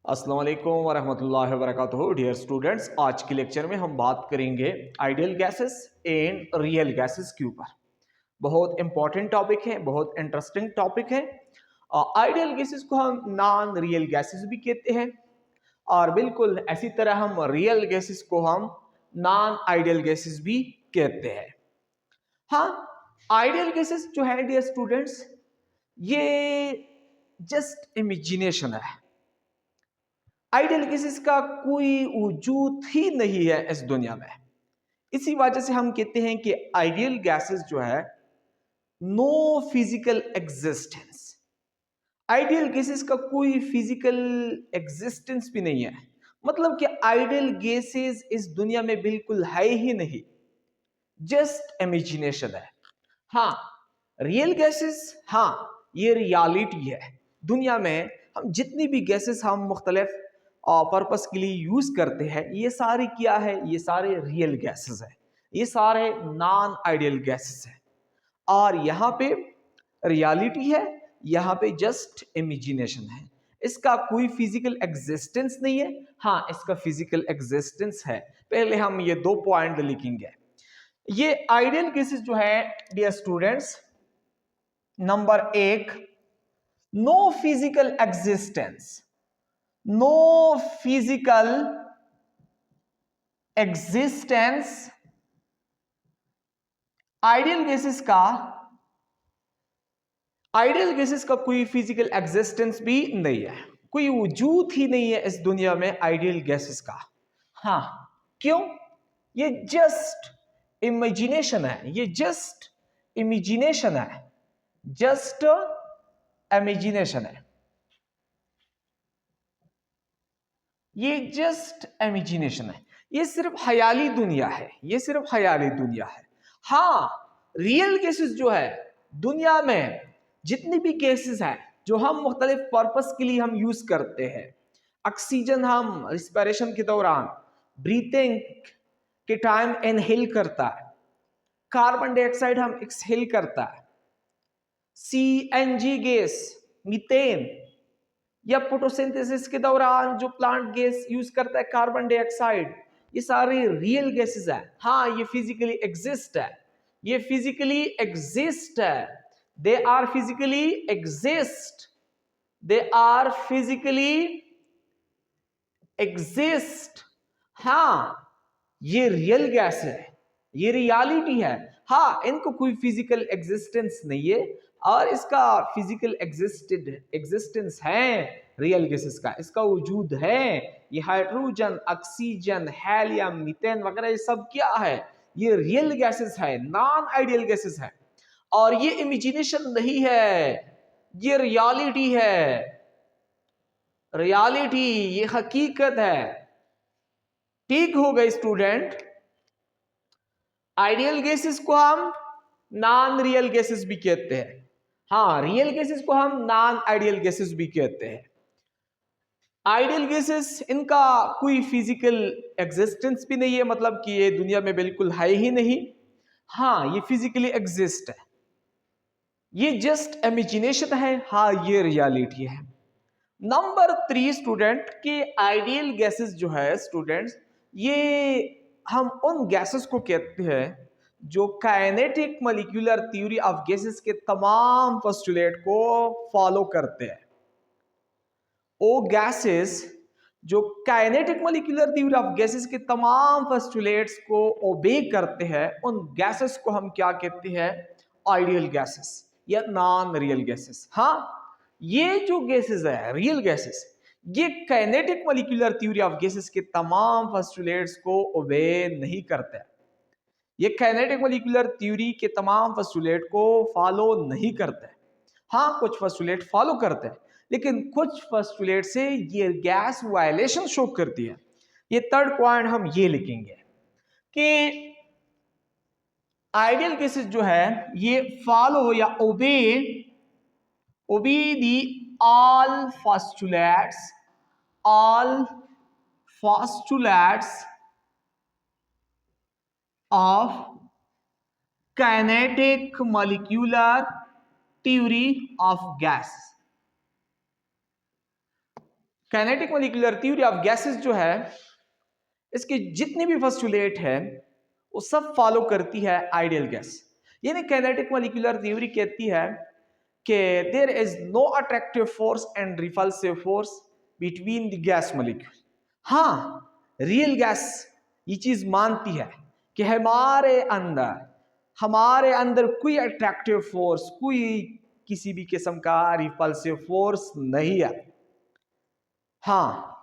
अस्सलाम वालेकुम वरहमतुल्लाहि वबरकातुहू। डियर स्टूडेंट्स, आज के लेक्चर में हम बात करेंगे ideal gases and real gases के ऊपर। बहुत इंपॉर्टेंट टॉपिक है, बहुत इंटरेस्टिंग टॉपिक है। आइडियल गैसेस को हम नॉन रियल गैसेस भी कहते हैं और बिल्कुल ऐसी तरह हम रियल गैसेस को हम नॉन आइडियल गैसेस भी कहते हैं। हाँ, आइडियल गैसेस जो है डियर स्टूडेंट्स, ये जस्ट इमेजिनेशन है। आइडियल गैसेस का कोई वजूद ही नहीं है इस दुनिया में। इसी वजह से हम कहते हैं कि आइडियल गैसेस जो है no physical existence. Ideal gases का कोई फिजिकल एग्जिस्टेंस भी नहीं है। मतलब कि आइडियल गैसेस इस दुनिया में बिल्कुल है ही नहीं, जस्ट इमेजिनेशन है। हाँ, रियल गैसेस, हाँ, ये रियलिटी है। दुनिया में हम जितनी भी गैसेस हम मुख्तलिफ पर्पस के लिए यूज करते हैं, ये सारे क्या है? ये सारे रियल गैसेस है, ये सारे नॉन आइडियल गैसेस है। और यहाँ पे रियलिटी है, यहाँ पे जस्ट इमेजिनेशन है। इसका कोई फिजिकल एग्जिस्टेंस नहीं है। हाँ, इसका फिजिकल एग्जिस्टेंस है। पहले हम ये दो पॉइंट लिखेंगे। ये आइडियल केसेस जो है डियर स्टूडेंट्स, नंबर एक, no physical existence. No physical existence. Ideal gases का कोई फिजिकल एग्जिस्टेंस भी नहीं है, कोई वजूद ही नहीं है इस दुनिया में आइडियल गैसेस का। हाँ, क्यों? ये जस्ट इमेजिनेशन है, ये जस्ट इमेजिनेशन है, जस्ट इमेजिनेशन है, ये जस्ट इमेजिनेशन है। ये सिर्फ ख्याली दुनिया है, ये सिर्फ ख्याली दुनिया है। हाँ, रियल केसेस जो है दुनिया में, जितनी भी केसेस हैं जो हम मुख्तलिफ पर्पस के लिए हम यूज करते हैं, ऑक्सीजन हम रिस्पिरेशन के दौरान ब्रीथिंग के टाइम इनहेल करता है, कार्बन डाइऑक्साइड हम एक्सहेल करता है, सीएनजी गैस, मीथेन, या फोटोसिंथेसिस के दौरान जो प्लांट गैस यूज करता है कार्बन डाइऑक्साइड, ये सारे रियल गैसेस है। हाँ, ये फिजिकली एग्जिस्ट है, ये फिजिकली एग्जिस्ट है। They are physically exist, they are physically exist. हाँ, ये रियल गैस है, ये रियलिटी है। हाँ, इनको कोई फिजिकल एग्जिस्टेंस नहीं है और इसका फिजिकल एग्जिस्टेंस है रियल गैसेस का, इसका वजूद है। ये हाइड्रोजन, ऑक्सीजन, हेलियम, मीथेन वगैरह, ये सब क्या है? ये रियल गैसेस है, नॉन आइडियल गैसेस है। और ये इमेजिनेशन नहीं है, ये रियलिटी है। रियलिटी, ये हकीकत है। ठीक हो गए स्टूडेंट? आइडियल गैसेस को हम नॉन रियल गैसेस भी कहते हैं। हाँ, रियल गैसेस को हम नॉन आइडियल गैसेस भी कहते हैं। आइडियल गैसेस, इनका कोई फिजिकल एग्जिस्टेंस भी नहीं है, मतलब कि ये दुनिया में बिल्कुल है ही नहीं। हाँ, ये फिजिकली एग्जिस्ट है, ये जस्ट इमेजिनेशन है। हाँ, ये रियलिटी है। नंबर 3 स्टूडेंट, के आइडियल गैसेस जो है स्टूडेंट्स, ये हम उन गैसेस को कहते हैं जो kinetic molecular theory of gases के तमाम पोस्टुलेट को फॉलो करते हैं। वो गैसेस जो kinetic molecular theory of gases के तमाम पोस्टुलेट्स को ओबे करते हैं, उन गैसेस को हम क्या कहते हैं? आइडियल गैसेस या नॉन रियल गैसेस। हाँ, ये जो गैसेस है रियल गैसेस, ये kinetic molecular theory of gases के तमाम पोस्टुलेट्स को ओबे नहीं करते। ये काइनेटिक मॉलिक्यूलर थ्योरी के तमाम पोस्टुलेट को फॉलो नहीं करते। हाँ, कुछ पोस्टुलेट फॉलो करते हैं, लेकिन कुछ पोस्टुलेट से ये गैस वायलेशन शो करती है। ये थर्ड पॉइंट हम ये लिखेंगे कि आइडियल केसेस जो है ये फॉलो या obey the all postulates of kinetic molecular theory of gas. Kinetic molecular theory of gases जो है, इसके जितने भी पोस्टुलेट है वो सब फॉलो करती है आइडियल गैस। यानी काइनेटिक मॉलिक्यूलर थ्योरी कहती है कि there is no attractive force and repulsive force between the gas molecule. हाँ, रियल गैस ये चीज मानती है कि हमारे अंदर कोई अट्रैक्टिव फोर्स, कोई किसी भी किस्म का रिपल्सिव फोर्स नहीं है। हाँ,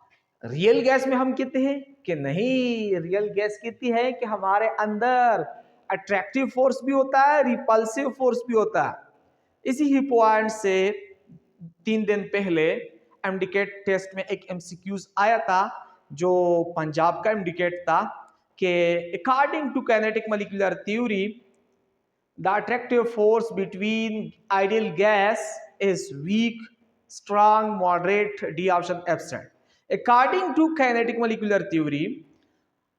रियल गैस में हम कहते हैं कि नहीं, रियल गैस कहती है कि हमारे अंदर अट्रैक्टिव फोर्स भी होता है, रिपल्सिव फोर्स भी होता है। इसी ही पॉइंट से 3 दिन पहले एमडीकेट टेस्ट में एक एमसीक्यूज आया था जो पंजाब का एमडीकेट था कि according to kinetic molecular theory the attractive force between ideal gas is weak, strong, moderate, D option absent. According to kinetic molecular theory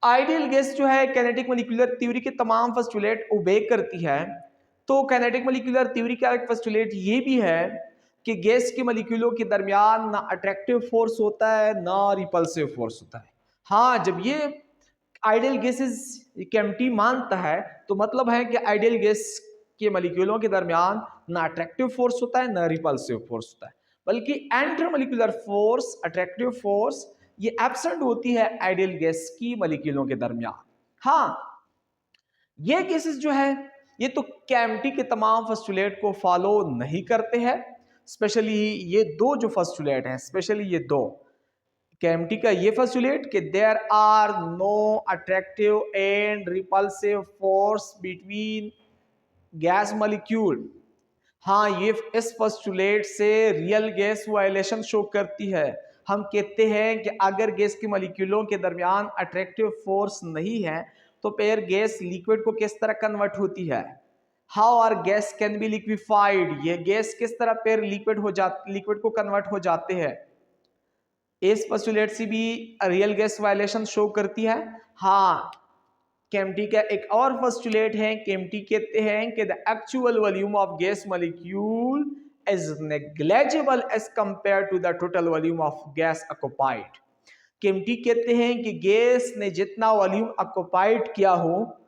ideal gas जो है काइनेटिक मॉलिक्यूलर थ्योरी के तमाम पोस्टुलेट ओबे करती है। तो काइनेटिक मॉलिक्यूलर थ्योरी का एक पोस्टुलेट ये भी है कि गैस के मॉलिक्यूलों के दरमियान ना अट्रैक्टिव फोर्स होता है ना रिपल्सिव फोर्स होता है। हाँ, जब ये आइडियल गैसेस केमिस्ट्री मानता है तो मतलब है कि आइडियल गैस के मॉलिक्यूलों के दरमियान ना अट्रैक्टिव फोर्स होता है ना रिपल्सिव फोर्स होता है, बल्कि enter molecular force, attractive force, ये एब्सेंट होती है आइडियल गैस की मॉलिक्यूलों के दरमियान। हाँ, ये केसेस जो है ये तो केमिस्ट्री के तमाम पोस्टुलेट को फॉलो नहीं करते हैं। स्पेशली ये दो जो पोस्टुलेट हैं, स्पेशली ये दो केमिस्ट्री का ये पोस्टुलेट कि there are no attractive and repulsive force between gas molecule. हाँ, ये इस पोस्टुलेट से रियल गैस वायलेशन शो करती है। हम कहते हैं कि अगर गैस के मॉलिक्यूलों के दरमियान अट्रैक्टिव फोर्स नहीं है तो फिर गैस लिक्विड को किस तरह कन्वर्ट होती है, how are gas can be liquefied, ये गैस किस तरह फिर लिक्विड को कन्वर्ट हो जाते हैं। इस पोस्टुलेट से भी रियल गैस वायलेशन शो करती है। हाँ, केमिस्ट्री का एक और पोस्टुलेट है, केमिस्ट्री कहते हैं कि the actual volume of gas molecule is negligible as compare to the total volume of gas occupied. Chemistry कहते हैं कि गैस ने जितना वॉल्यूम ऑक्युपाइड किया हो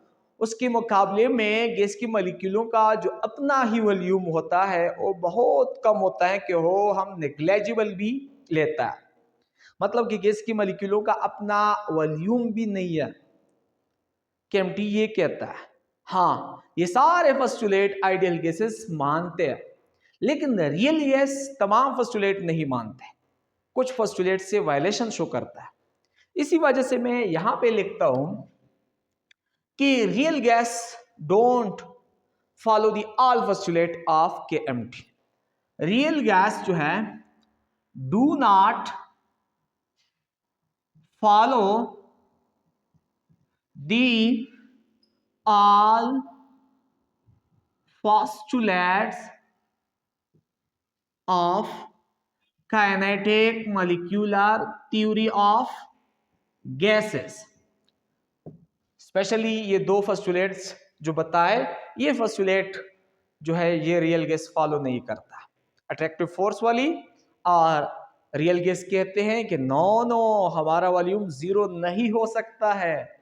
उसके मुकाबले में गैस की मॉलिक्यूलों का जो अपना ही वॉल्यूम होता है वो बहुत कम होता है कि वो हम नेग्लिजिबल भी लेता है। मतलब कि गैस की मॉलिक्यूलों का अपना वॉल्यूम भी नहीं है, केमिस्ट्री ये कहता है। हाँ, ये सारे पोस्टुलेट आइडियल गैसेस मानते हैं, लेकिन रियल गैस तमाम पोस्टुलेट नहीं मानते, कुछ पोस्टुलेट से वायलेशन शो करता है। इसी वजह से मैं यहां पे लिखता हूं कि real gas don't follow the all postulate of KMT. Real gas जो है do not follow the all postulates of kinetic molecular theory of gases। Specially ये दो पोस्टुलेट्स जो बताए, ये पोस्टुलेट जो है ये रियल गैस फॉलो नहीं करता, अट्रैक्टिव फोर्स वाली। और रियल गैस कहते हैं कि नो हमारा वॉल्यूम जीरो नहीं हो सकता है।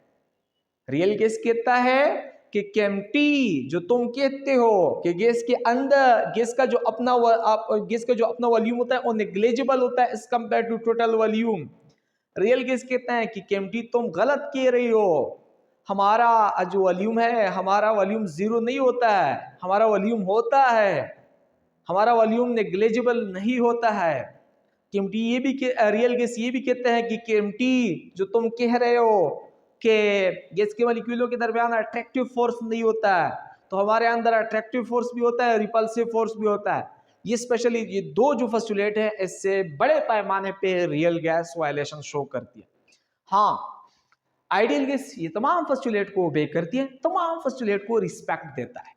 रियल गैस कहता है कि केमिस्ट्री जो तुम कहते हो कि गैस के अंदर गैस का जो अपना वॉल्यूम होता है वो नेग्लिजिबल होता है as compare to total volume. Real gas कहता है कि केमिस्ट्री तुम गलत कह रही हो, हमारा जो वॉल्यूम है हमारा वॉल्यूम जीरो नहीं होता है, हमारा वॉल्यूम होता है, हमारा वॉल्यूम नेग्लिजिबल नहीं होता है। केमिस्ट्री ये भी रियल गैस ये भी कहता है कि केमिस्ट्री जो तुम कह रहे हो कि गैस के मॉलिक्यूलों के दरमियान अट्रैक्टिव फोर्स नहीं होता है, तो हमारे अंदर अट्रैक्टिव फोर्स भी होता है, रिपल्सिव फोर्स भी होता है। ये स्पेशली ये दो जो पोस्टुलेट है इससे बड़े पैमाने पे रियल गैस वायलेशन शो करती है। हाँ, आइडियल गैस ये तमाम पोस्टुलेट को ओबे करती है, तमाम पोस्टुलेट को रिस्पेक्ट देता है।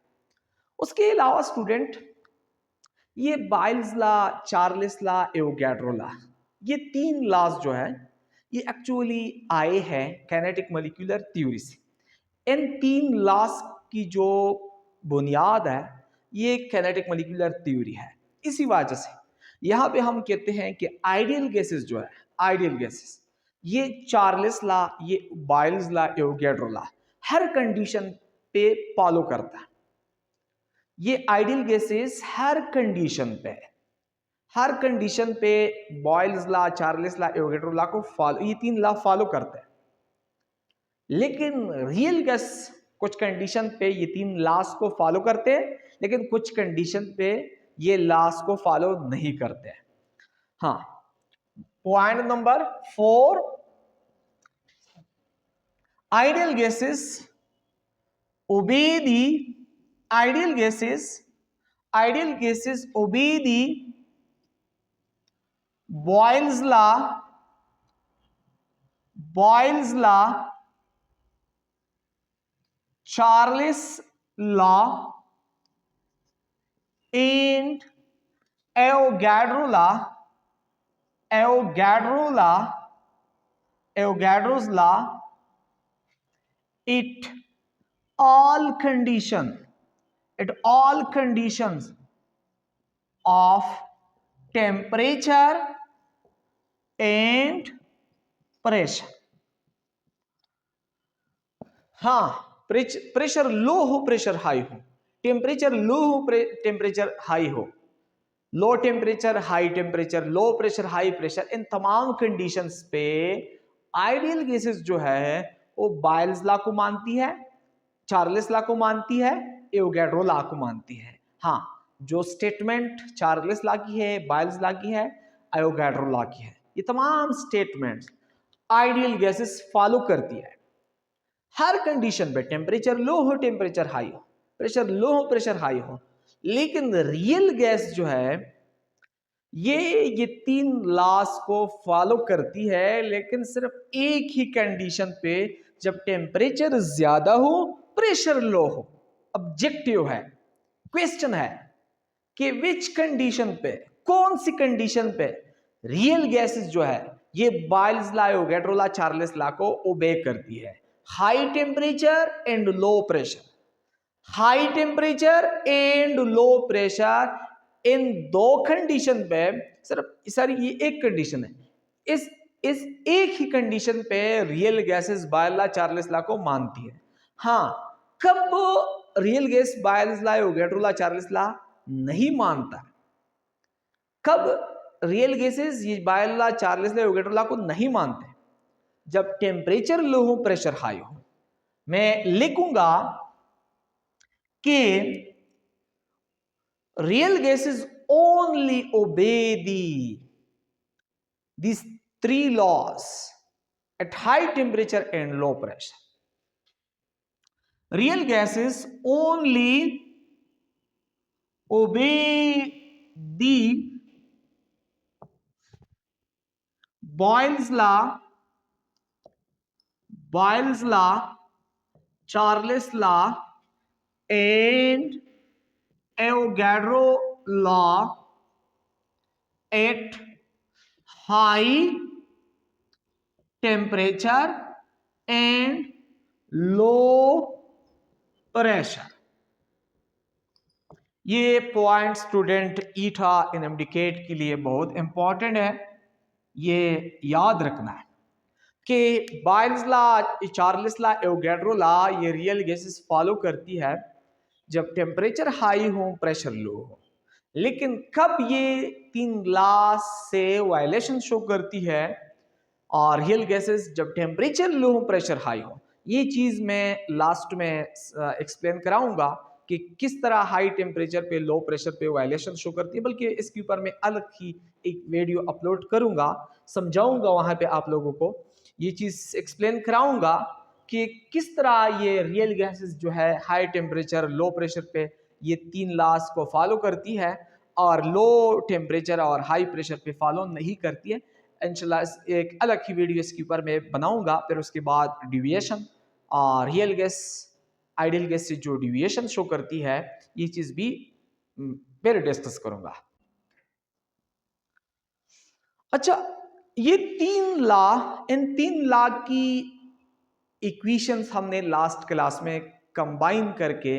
उसके अलावा स्टूडेंट ये Biles law, Charles law, Avogadro law, ये 3 लॉज जो है ये एक्चुअली आए हैं काइनेटिक मॉलिक्यूलर थ्योरी से। इन 3 लॉज की जो बुनियाद है ये काइनेटिक मॉलिक्यूलर थ्योरी है। इसी वजह से यहां पे हम कहते हैं कि आइडियल गैसेस जो है, आइडियल गैसेस, ये चार्ल्स लॉ, ये बॉयल्स लॉ, एवोगैड्रो लॉ हर कंडीशन पे फॉलो करता है। ये आइडियल गैसेस हर कंडीशन पे Boyle's law, Charles law, Avogadro law को फॉलो, ये तीन लॉ फॉलो करते हैं। लेकिन रियल गैस कुछ कंडीशन पे ये तीन लॉस को फॉलो करते हैं, लेकिन कुछ कंडीशन पे ये लॉस को फॉलो नहीं करते हैं। हाँ, point number 4, ideal gases obey the ideal gases obey the Boyle's law, Charles law and Avogadro's law at all conditions of temperature and pressure। हाँ, प्रेशर लो हो, प्रेशर हाई हो, टेम्परेचर लो हो, temperature high हो, low temperature, high temperature, low pressure, high pressure, इन तमाम conditions पे ideal gases जो है वो बॉयल्स लॉ को मानती है, चार्ल्स लॉ को मानती है, एवोगैड्रो लॉ को मानती है। हाँ, जो स्टेटमेंट चार्ल्स लॉ की है, बॉयल्स लॉ की है, एवोगैड्रो लॉ की है, ये तमाम स्टेटमेंट्स आइडियल गैसेस फॉलो करती है हर कंडीशन पे, टेम्परेचर लो हो, टेम्परेचर हाई हो, प्रेशर लो हो, प्रेशर हाई हो। लेकिन रियल गैस जो है ये तीन लॉस को फॉलो करती है, लेकिन सिर्फ एक ही कंडीशन पे, जब टेम्परेचर ज्यादा हो, प्रेशर लो हो। ऑब्जेक्टिव है, क्वेश्चन है कि विच कंडीशन पे, कौन सी कंडीशन पे रियल गैसेस जो है ये Boyle's law, Avogadro law, Charles law को ओबे करती है। High temperature and low pressure, high temperature and low pressure, इन दो कंडीशन पे सिर्फ, सर ये एक कंडीशन है, इस एक ही कंडीशन पे real gases Boyle's law, Charles law को मानती है। हाँ, कब real gas boils law, Avogadro law, Charles law नहीं मानता, कब रियल गैसेस ये Boyle's law, Charles law, Avogadro law को नहीं मानते? जब टेम्परेचर लो हो, प्रेशर हाई हो। मैं लिखूंगा कि real gases only obey these three laws at high temperature and low pressure. Real gases only obey the Boyle's law, Charles law and Avogadro law at high temperature and low pressure। ये point student ईटा इनएमडिकेट के लिए बहुत important है, ये याद रखना है कि Boyle's law, Charles law, Avogadro law ये रियल गैसेस फॉलो करती है जब टेम्परेचर हाई हो, प्रेशर लो हो। लेकिन कब ये तीन लॉ से वायलेशन शो करती है और रियल गैसेस जब टेम्परेचर लो हो, प्रेशर हाई हो। ये चीज मैं लास्ट में एक्सप्लेन कराऊंगा कि किस तरह हाई टेम्परेचर पे, लो प्रेशर पे वायलेशन शो करती है, बल्कि इसके ऊपर मैं अलग ही एक वीडियो अपलोड करूंगा, समझाऊंगा वहां पे आप लोगों को, ये चीज एक्सप्लेन कराऊंगा कि किस तरह ये रियल गैसेस जो है हाई टेम्परेचर, लो प्रेशर पे ये तीन लॉस को फॉलो करती है और लो टेम्परेचर और हाई प्रेशर पे फॉलो नहीं करती है। इंशाल्लाह एक अलग ही वीडियो इसके ऊपर मैं बनाऊंगा। फिर उसके बाद डिविएशन और रियल गैस, आइडियल गैस से जो डिविएशन शो करती है, ये चीज भी फिर डिस्कस करूंगा। अच्छा, ये तीन लॉ, इन तीन लॉ की इक्वेशंस हमने लास्ट क्लास में कंबाइन करके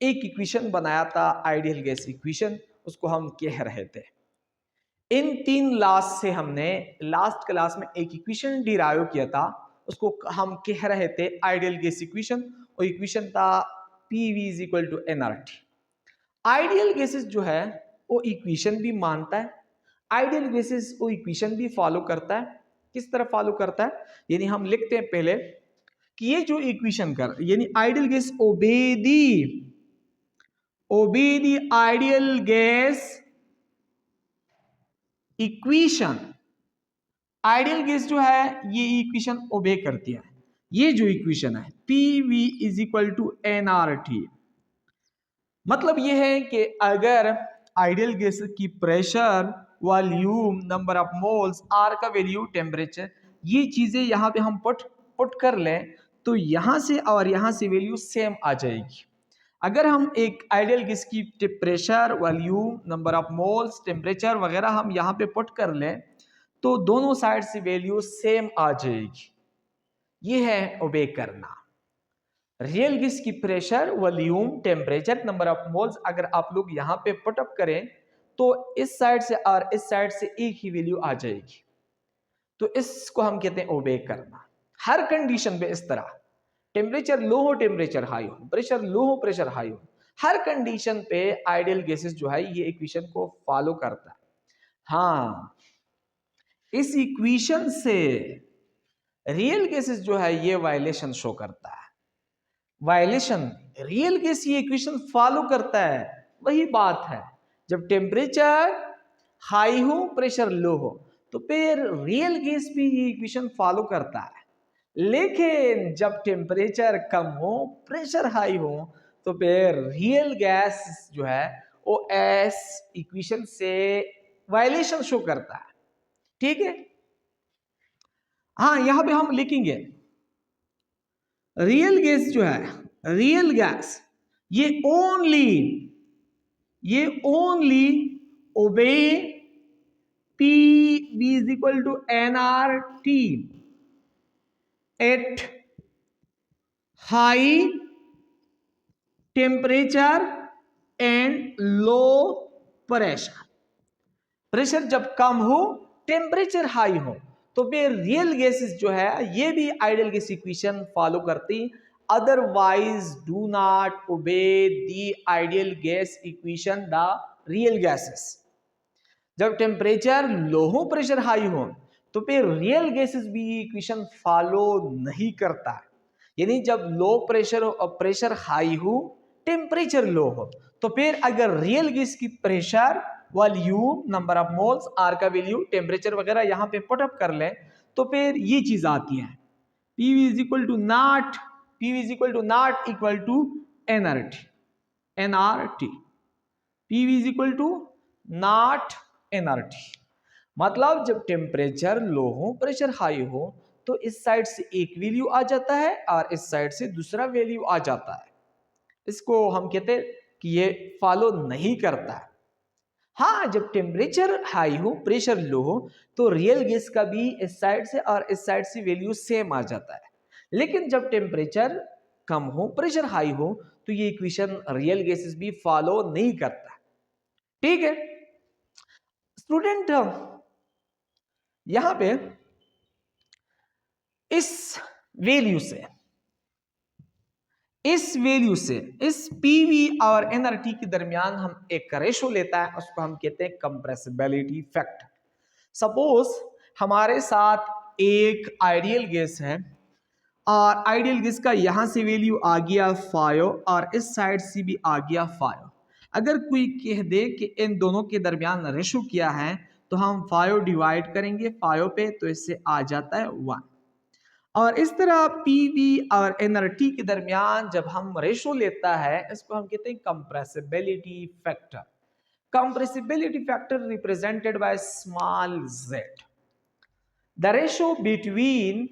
एक इक्वेशन बनाया था, आइडियल गैस इक्वेशन, उसको हम कह रहे थे इन 3 लॉस से हमने लास्ट क्लास में एक इक्वेशन डिराइव किया था, उसको हम कह रहे थे आइडियल गैस इक्वेशन, और इक्वेशन था PV is equal to nRT। Ideal gases जो है वो इक्वेशन भी मानता है, आइडियल गैसेस वो इक्वेशन भी फॉलो करता है। किस तरह फॉलो करता है, यानी हम लिखते हैं पहले कि ये जो इक्वेशन कर, यानी आइडियल गैस ओबे the ideal gas equation. Ideal gas जो है ये इक्वेशन ओबे करती है। ये जो इक्वेशन है PV is equal to nRT, मतलब ये है कि अगर आइडियल गैस की pressure, volume, number of moles, R का वैल्यू, टेम्परेचर, ये चीजें यहाँ पे हम पुट कर लें तो यहाँ से और यहाँ से वैल्यू सेम आ जाएगी। अगर हम एक आइडियल गैस की pressure, volume, number of moles, temperature वगैरह हम यहाँ पे पुट कर लें तो दोनों साइड से वैल्यू सेम आ जाएगी। ये है ओबे करना। रियल गैस की pressure, volume, temperature, number of moles अगर आप लोग यहाँ पे पुट अप करें तो इस साइड से और इस साइड से एक ही वैल्यू आ जाएगी। तो इसको हम कहते हैं ओबे करना। हर कंडीशन पे इस तरह, टेम्परेचर लो हो, टेम्परेचर हाई हो, प्रेशर लो हो, प्रेशर हाई हो, हर कंडीशन पे आइडियल गैसेस जो है ये इक्वेशन को फॉलो करता है। हाँ, इस इक्वेशन से रियल गैसेस जो है ये वायलेशन शो करता है। वायलेशन, रियल गैस ये इक्वेशन फॉलो करता है। वही बात है, जब टेम्परेचर हाई हो, प्रेशर लो हो, तो फिर रियल गैस भी ये इक्वेशन फॉलो करता है। लेकिन जब टेम्परेचर कम हो, प्रेशर हाई हो, तो फिर रियल गैस जो है वो एस इक्वेशन से वायलेशन शो करता है। ठीक है, हाँ यहां पे हम लिखेंगे रियल गैस जो है, रियल गैस ये ओनली ओबे PV is equal to nRT at high temperature and low pressure। Pressure जब कम हो, टेम्परेचर हाई हो, तो फिर रियल गैसेस जो है ये भी आइडियल गैस इक्वेशन फॉलो करती, otherwise do not obey the ideal gas equation the real gases. जब टेम्परेचर लो हो, प्रेशर हाई हो, तो फिर रियल गैसेस भी इक्वेशन फॉलो नहीं करता। यानी जब लो प्रेशर हो और प्रेशर हाई हो, टेम्परेचर लो हो, तो फिर अगर रियल गैस की pressure, volume, number of moles, R का वैल्यू, टेम्परेचर वगैरह यहाँ पे पुट अप कर लें तो फिर ये चीज आती है PV is equal to not equal to nRT। PV is equal to not nRT, मतलब जब टेम्परेचर लो हो, प्रेशर हाई हो, तो इस साइड से एक वैल्यू आ जाता है और इस साइड से दूसरा वैल्यू आ जाता है। इसको हम कहते हैं कि ये फॉलो नहीं करता है। हाँ, जब टेम्परेचर हाई हो, प्रेशर लो हो, तो रियल गैस का भी इस साइड से और इस साइड से वैल्यू सेम आ जाता है। लेकिन जब टेम्परेचर कम हो, प्रेशर हाई हो, तो ये इक्वेशन रियल गैसेस भी फॉलो नहीं करता। ठीक है स्टूडेंट, यहां पे इस वैल्यू से इस PV और nRT के दरमियान हम एक रेशो लेता है, उसको हम कहते हैं कंप्रेसिबिलिटी फैक्टर। सपोज हमारे साथ एक आइडियल गैस है और आइडियल गैस का यहां से वैल्यू आ गया 5 और इस साइड से भी आ गया 5। अगर कोई कह दे कि इन दोनों के दरमियान रेशो क्या है, तो हम 5 डिवाइड करेंगे 5 पे, तो इससे आ जाता है 1। और इस तरह PV और nRT के दरमियान जब हम रेशो लेता है, इसको हम कहते हैं compressibility factor. Compressibility factor represented by small z। The ratio between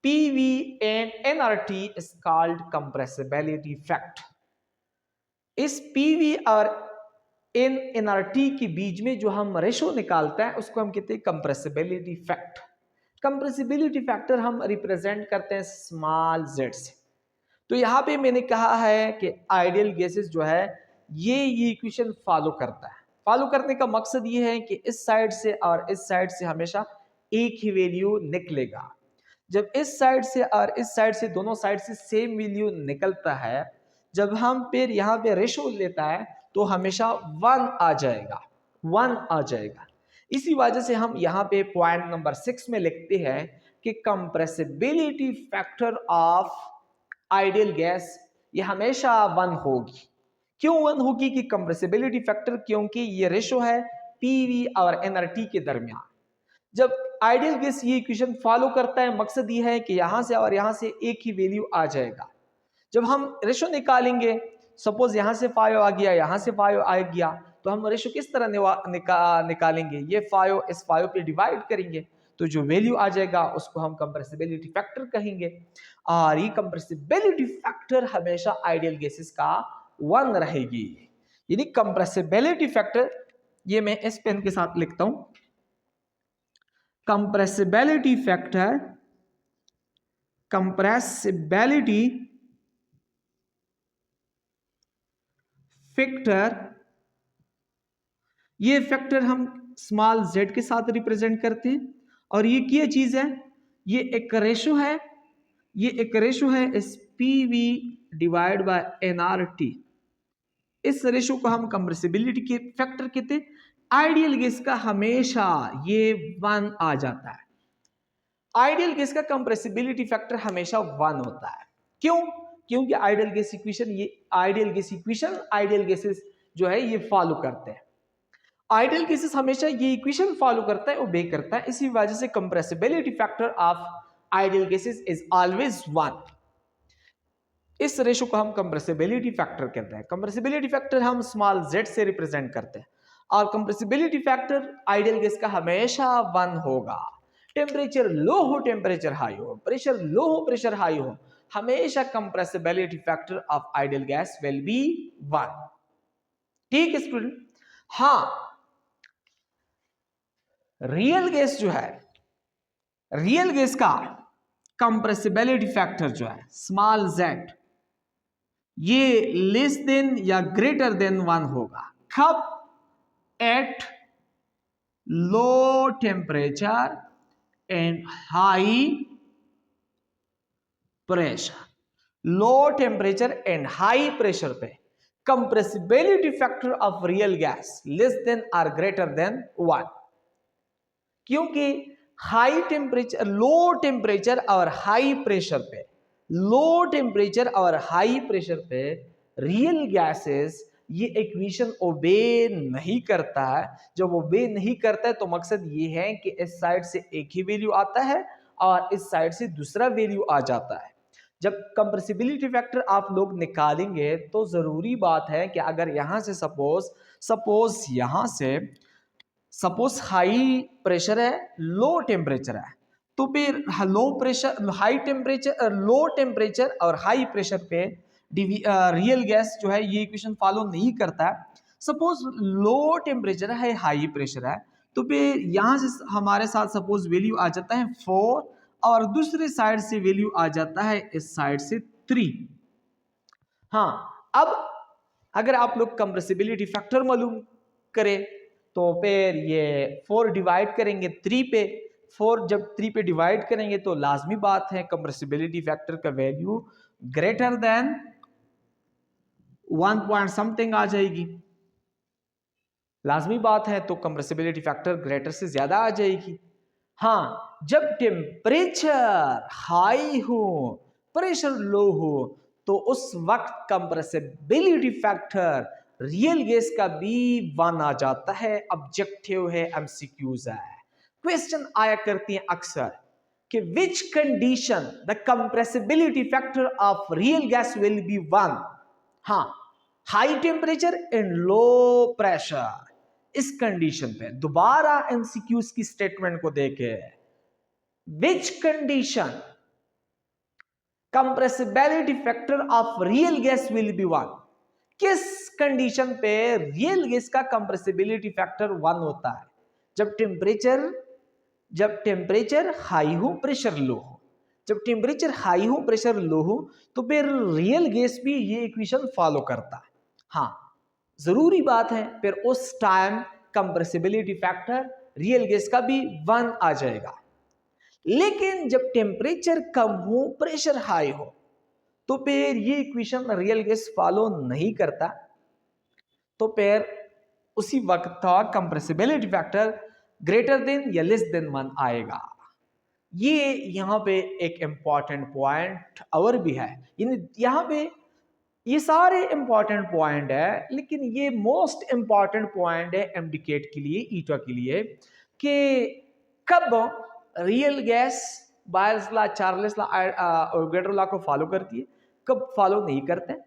PV and nRT is called compressibility factor। इस PV और nRT के बीच में जो हम रेशो निकालते हैं उसको हम कहते हैं कंप्रेसिबिलिटी फैक्टर। कंप्रेसिबिलिटी फैक्टर हम रिप्रेजेंट करते हैं स्मॉल z से। तो यहाँ पे मैंने कहा है कि आइडियल गैसेस जो है ये इक्वेशन फॉलो करता है। फॉलो करने का मकसद ये है कि इस साइड से और इस साइड से हमेशा एक ही वैल्यू निकलेगा। जब इस साइड से और इस साइड से दोनों साइड से सेम वैल्यू निकलता है, जब हम फिर यहाँ पे रेशो लेता है तो हमेशा 1 आ जाएगा, 1 आ जाएगा। इसी वजह से हम यहाँ पे पॉइंट नंबर 6 में लिखते हैं कि compressibility factor of ideal gas ये हमेशा 1 होगी। क्यों 1 होगी कि कंप्रेसिबिलिटी फैक्टर, क्योंकि ये रेशो है पीवी और एनआरटी के दरमियान। जब आइडियल गैस ये इक्वेशन फॉलो करता है, मकसद ये है कि यहां से और यहां से एक ही वैल्यू आ जाएगा। जब हम रेशो निकालेंगे, सपोज यहां से 5 आ गया, यहां से 5 आ गया, तो हम रेशो किस तरह निकालेंगे? ये 5 इस 5 पे डिवाइड करेंगे, तो जो वैल्यू आ जाएगा उसको हम कंप्रेसिबिलिटी फैक्टर कहेंगे। और ये कंप्रेसिबिलिटी फैक्टर हमेशा आइडियल गैसेस का 1 रहेगी। यानी कंप्रेसिबिलिटी फैक्टर, ये मैं इस पेन के साथ लिखता हूं, कंप्रेसिबिलिटी फैक्टर, कंप्रेसिबिलिटी फैक्टर, ये फैक्टर हम स्मॉल z के साथ रिप्रेजेंट करते हैं। और ये क्या चीज है? ये एक रेशो है, ये एक रेशो है इस पीवी डिवाइड बाय एनआरटी। इस रेशो को हम कंप्रेसिबिलिटी के फैक्टर कहते हैं। आइडियल गैस का हमेशा ये 1 आ जाता है। आइडियल गैस का कंप्रेसिबिलिटी फैक्टर हमेशा 1 होता है। क्यों? क्योंकि आइडियल गैस इक्वेशन, ये ideal gas equation ideal gases जो है ये फॉलो करते हैं। आइडियल गैसेस हमेशा ये इक्वेशन फॉलो करता है, ओबे करता है। इसी वजह से compressibility factor of ideal gases is always 1। इस रेशो को हम कंप्रेसिबिलिटी फैक्टर कहते हैं। कंप्रेसिबिलिटी फैक्टर हम स्मॉल z से रिप्रेजेंट करते हैं। और कंप्रेसिबिलिटी फैक्टर आइडियल गैस का हमेशा 1 होगा। टेम्परेचर लो हो, टेम्परेचर हाई हो, प्रेशर लो हो, प्रेशर हाई हो, हमेशा compressibility factor of ideal gas will be 1। ठीक है स्टूडेंट? हाँ, रियल गैस जो है, रियल गैस का कंप्रेसिबिलिटी फैक्टर जो है स्मॉल z, ये लेस देन या ग्रेटर देन 1 होगा। कब? At low temperature and high pressure. Low temperature and high pressure पे compressibility factor of real gas less than और ग्रेटर देन 1। क्योंकि हाई टेम्परेचर, लो टेम्परेचर और हाई प्रेशर पे, low temperature और high pressure पे real gases ये equation ओबे नहीं करता है। जब ओबे नहीं करता है तो मकसद ये है कि इस साइड से एक ही वैल्यू आता है और इस साइड से दूसरा वैल्यू आ जाता है। जब कंप्रेसिबिलिटी फैक्टर आप लोग निकालेंगे तो जरूरी बात है कि अगर यहां से सपोज यहां से सपोज हाई प्रेशर है, लो टेम्परेचर है, तो फिर लो pressure, high temperature, low temperature और हाई प्रेशर पे रियल गैस जो है ये इक्वेशन फॉलो नहीं करता है। सपोज लो टेम्परेचर है, हाई प्रेशर है, तो फिर यहां से हमारे साथ सपोज वैल्यू आ जाता है 4 और दूसरे साइड से वैल्यू आ जाता है इस साइड से 3। हाँ, अब अगर आप लोग कंप्रेसिबिलिटी फैक्टर मालूम करें तो फिर ये 4 डिवाइड करेंगे 3 पे, 4 जब 3 पे डिवाइड करेंगे तो लाजमी बात है कंप्रेसिबिलिटी फैक्टर का value greater than 1 point something आ जाएगी। लाजमी बात है, तो कंप्रेसिबिलिटी फैक्टर ग्रेटर से ज्यादा आ जाएगी। हाँ, जब टेम्परेचर हाई हो, प्रेशर लो हो, तो उस वक्त कंप्रेसिबिलिटी फैक्टर रियल गैस का भी 1 आ जाता है। ऑब्जेक्टिव है, एमसीक्यूज है। क्वेश्चन आया करती हैं अक्सर कि which condition the compressibility factor of real gas will be 1। हाँ, high temperature and low pressure. इस कंडीशन पे दोबारा एमसीक्यूज की स्टेटमेंट को देखे, which condition compressibility factor of real gas will be 1। किस कंडीशन पे रियल गैस का कंप्रेसिबिलिटी फैक्टर 1 होता है? जब टेम्परेचर हाई हो, प्रेशर लो हो। जब टेम्परेचर हाई हो, प्रेशर लो हो, तो फिर रियल गैस भी ये इक्वेशन फॉलो करता है। हाँ, जरूरी बात है, फिर उस time compressibility factor real gas का भी 1 आ जाएगा। लेकिन जब टेम्परेचर कम हो, प्रेशर हाई हो, तो फिर ये इक्वेशन रियल गैस फॉलो नहीं करता, तो फिर उसी वक्त था कंप्रेसिबिलिटी फैक्टर ग्रेटर देन या लेस देन 1 आएगा। ये यहां पे एक इंपॉर्टेंट पॉइंट और भी है, यहां पे ये सारे इंपॉर्टेंट पॉइंट है, लेकिन ये मोस्ट इंपॉर्टेंट पॉइंट है एमडीकेट के लिए, ईटा के लिए, कि कब real gas buyers law, Charles law, Avogadro law को फॉलो करती है, कब फॉलो नहीं करते हैं,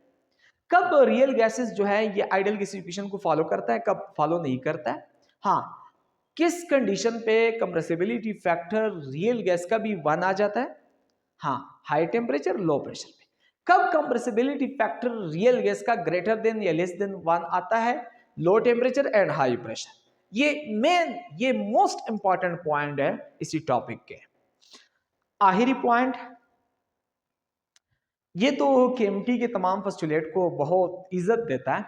कब रियल गैसेस जो है ये आइडियल गैस इक्वेशन को फॉलो करता है, कब फॉलो नहीं करता है। हाँ, किस कंडीशन पे कंप्रेसिबिलिटी फैक्टर रियल गैस का भी 1 आ जाता है? हाँ, हाई टेम्परेचर लो प्रेशर पे। कब कंप्रेसिबिलिटी फैक्टर रियल गैस का ग्रेटर देन या लेस देन 1 आता है? लो टेम्परेचर एंड हाई प्रेशर। ये मोस्ट इंपॉर्टेंट पॉइंट है इसी टॉपिक के। आखिरी पॉइंट, ये तो केएमटी के तमाम पोस्टुलेट को बहुत इज्जत देता है।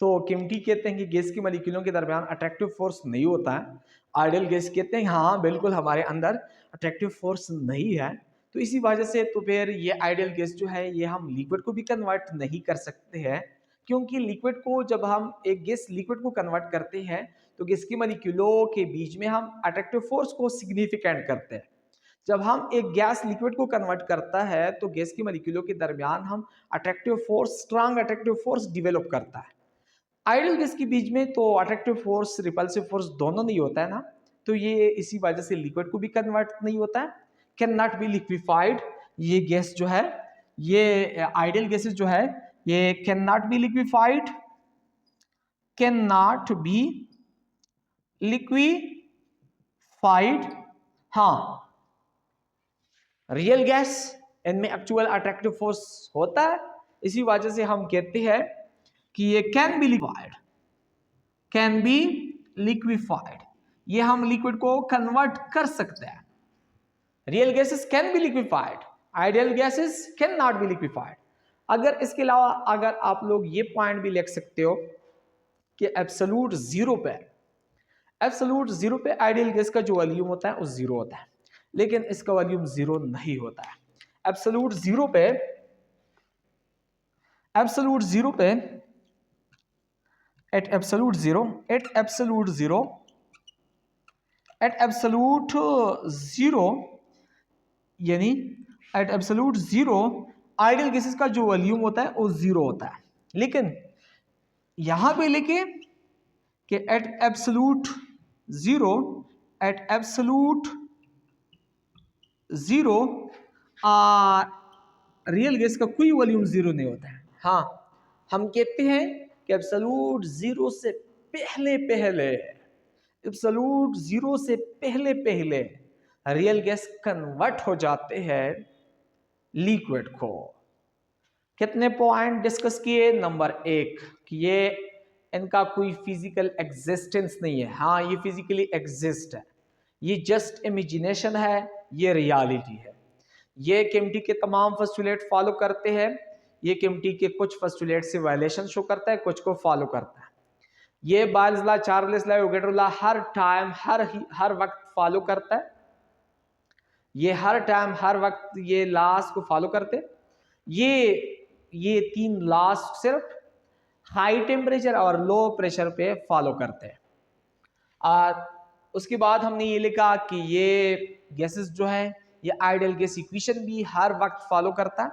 तो केएमटी कहते हैं कि गैस की मॉलिक्यूलों के दरमियान अट्रैक्टिव फोर्स नहीं होता है। आइडियल गैस कहते हैं हाँ बिल्कुल हमारे अंदर अट्रैक्टिव फोर्स नहीं है। तो इसी वजह से तो फिर ये आइडियल गैस जो है ये हम लिक्विड को भी कन्वर्ट नहीं कर सकते हैं, क्योंकि लिक्विड को जब हम एक गैस लिक्विड को कन्वर्ट करते हैं तो गैस की मॉलिक्यूलों के बीच में हम अट्रैक्टिव फोर्स को सिग्निफिकेंट करते हैं। जब हम एक गैस लिक्विड को कन्वर्ट करता है तो गैस की मॉलिक्यूलों के दरमियान हम attractive force, strong attractive force develop करता है। आइडियल गैस के बीच में तो अट्रैक्टिव फोर्स, रिपल्सिव फोर्स दोनों नहीं होता है ना, तो ये इसी वजह से लिक्विड को भी कन्वर्ट नहीं होता है, कैन नॉट बी लिक्विफाइड। ये गैस जो है, ये आइडियल गैसेस जो है ये can not be liquefied, can not be liquefied. हाँ, रियल गैस इनमें एक्चुअल अट्रैक्टिव फोर्स होता है, इसी वजह से हम कहते हैं कि ये can be liquefied, can be liquefied. ये हम लिक्विड को कन्वर्ट कर सकते हैं। Real gases can be liquefied, ideal gases can not be liquefied. अगर इसके अलावा अगर आप लोग ये पॉइंट भी लिख सकते हो कि एब्सोल्यूट जीरो पे आइडियल गैस का जो वॉल्यूम होता है वो जीरो होता है, लेकिन इसका वॉल्यूम जीरो नहीं होता है। एब्सोल्यूट जीरो पे at absolute zero यानी at absolute zero ideal gases का जो वॉल्यूम होता है वो जीरो होता है, लेकिन यहां पे लिखे कि at absolute zero real gas का कोई वॉल्यूम जीरो नहीं होता है। हाँ, हम कहते हैं कि एब्सोल्यूट जीरो से पहले रियल गैस कन्वर्ट हो जाते हैं लिक्विड को। कितने पॉइंट डिस्कस किए? नंबर 1 कि ये इनका कोई फिजिकल एग्जिस्टेंस नहीं है। हाँ, ये फिजिकली एग्जिस्ट है, ये जस्ट इमेजिनेशन है, ये रियलिटी है। ये केएमटी के तमाम पोस्टुलेट फॉलो करते हैं, ये केएमटी के कुछ पोस्टुलेट से वायलेशन शो करता है, कुछ को फॉलो करता है। ये Boyle's law, Charles law, Avogadro law हर टाइम हर वक्त फॉलो करता है। ये हर टाइम हर वक्त ये लॉस को फॉलो करते। ये 3 लॉस सिर्फ हाई टेम्परेचर और लो प्रेशर पे फॉलो करते हैं। उसके बाद हमने ये लिखा कि ये गैसेस जो है ये आइडियल गैस इक्वेशन भी हर वक्त फॉलो करता है।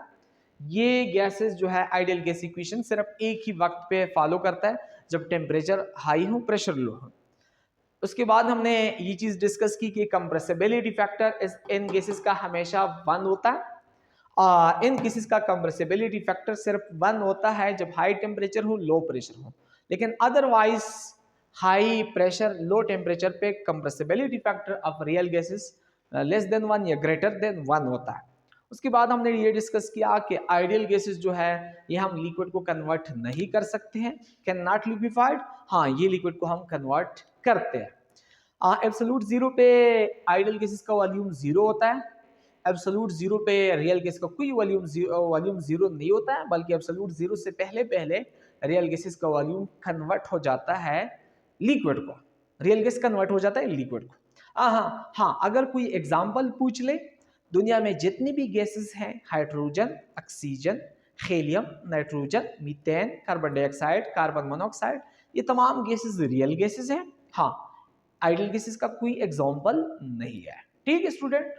ये गैसेस जो है आइडियल गैस इक्वेशन सिर्फ एक ही वक्त पे फॉलो करता है, जब टेम्परेचर हाई हो, प्रेशर लो हो। उसके बाद हमने ये चीज डिस्कस की कि कंप्रेसिबिलिटी फैक्टर इन गैसेस का हमेशा 1 होता है, और इन गैसेस का कंप्रेसिबिलिटी फैक्टर सिर्फ 1 होता है जब हाई टेम्परेचर हो, लो प्रेशर हो, लेकिन otherwise high pressure, low temperature पे compressibility factor of real gases less than 1 या ग्रेटर देन 1 होता है। उसके बाद हमने ये डिस्कस किया कि आइडियल गैसेस जो है ये हम लिक्विड को कन्वर्ट नहीं कर सकते हैं, कैन नॉट लिक्विफाइड। हाँ, ये लिक्विड को हम कन्वर्ट करते हैं। एब्सोल्यूट जीरो पे आइडियल गैसेस का वॉल्यूम जीरो होता है, एब्सोल्यूट जीरो पे रियल गैस का कोई वॉल्यूम जीरो नहीं होता है, बल्कि एब्सोल्यूट जीरो से पहले रियल गैसेस का वॉल्यूम कन्वर्ट हो जाता है लिक्विड को, रियल गैस कन्वर्ट हो जाता है लिक्विड को। हाँ हाँ, अगर कोई एग्जांपल पूछ ले, दुनिया में जितनी भी गैसेस हैं, hydrogen, oxygen, helium, nitrogen, methane, carbon dioxide, carbon monoxide, ये तमाम गैसेस रियल गैसेस हैं। हाँ, आइडियल गैसेस का कोई एग्जांपल नहीं है। ठीक है स्टूडेंट।